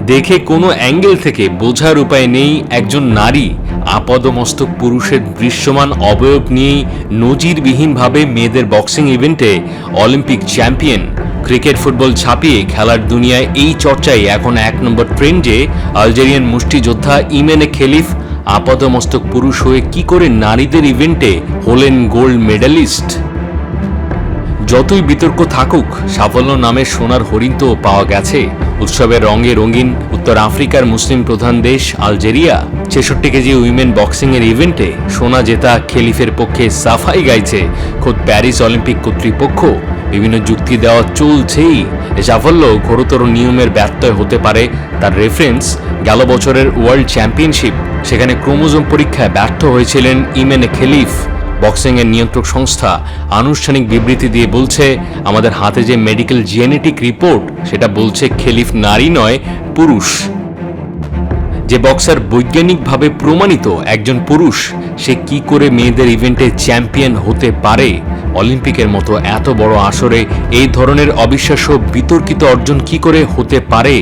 দেখে কোনো অ্যাঙ্গেল থেকে বোঝার উপায় নেই একজন নারী আপাদমস্তক পুরুষের দৃশ্যমান অবয়ব নিয়েই নজিরবিহীনভাবে মেয়েদের বক্সিং ইভেন্টে অলিম্পিক চ্যাম্পিয়ন। ক্রিকেট ফুটবল ছাপিয়ে খেলার দুনিয়ায় এই চর্চাই এখন এক নম্বর ট্রেন্ডে। আলজেরিয়ান মুষ্টিযোদ্ধা ইমেনে খেলিফ আপাদমস্তক পুরুষ হয়ে কি করে নারীদের ইভেন্টে হলেন গোল্ড মেডালিস্ট? যতই বিতর্ক থাকুক, সাফল্য নামে সোনার হরিণ তো পাওয়া গেছে। উৎসবের রঙে রঙিন উত্তর আফ্রিকার মুসলিম প্রধান দেশ আলজেরিয়া ৬৬ কেজি উইমেন বক্সিং এর ইভেন্টে সোনা জেতা খেলিফের পক্ষে সাফাই গাইছে খোদ প্যারিস অলিম্পিক কর্তৃপক্ষ। বিভিন্ন যুক্তি দেওয়া চলছেই। এ সাফল্য ঘোরতর নিয়মের ব্যত্যয় হতে পারে তার রেফারেন্স গেল বছরের ওয়ার্ল্ড চ্যাম্পিয়নশিপ। সেখানে ক্রোমোজোম পরীক্ষায় ব্যর্থ হয়েছিলেন ইমেনে খেলিফ। বক্সিং এর নিয়ন্ত্রক সংস্থা আনুষ্ঠানিক বিবৃতি দিয়ে বলছে, আমাদের হাতে যে মেডিকেল জেনেটিক রিপোর্ট সেটা বলছে খেলিফ নারী নয়, পুরুষ। যে বক্সার বৈজ্ঞানিকভাবে প্রমাণিত একজন পুরুষ, সে কি করে মেয়েদের ইভেন্টে চ্যাম্পিয়ন হতে পারে? অলিম্পিকের মতো এত বড় আসরে এই ধরনের অবিশ্বাস্য বিতর্কিত অর্জন কি করে হতে পারে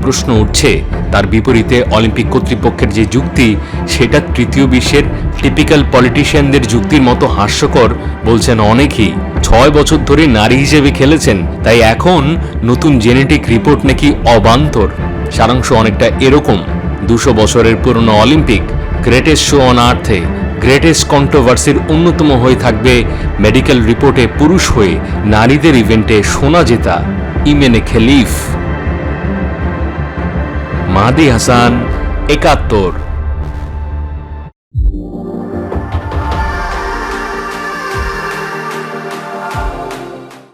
প্রশ্ন উঠছে। তার বিপরীতে অলিম্পিক কর্তৃপক্ষের যে যুক্তি, সেটা তৃতীয় বিশ্বের টিপিক্যাল পলিটিশিয়ানদের যুক্তির মতো হাস্যকর বলছেন অনেকেই। ৬ বছর ধরে নারী হিসেবে খেলেছেন, তাই এখন নতুন জেনেটিক রিপোর্ট নাকি অবান্তর। সারাংশ অনেকটা এরকম: ২০০ বছরের পুরনো অলিম্পিক, গ্রেটেস্ট শো অন আর্থে গ্রেটেস্ট কন্ট্রোভার্সির অন্যতম হয়ে থাকবে মেডিকেল রিপোর্টে পুরুষ হয়ে নারীদের ইভেন্টে সোনা জেতা ইমেনে খেলিফ। মাহদি হাসান, ৭১।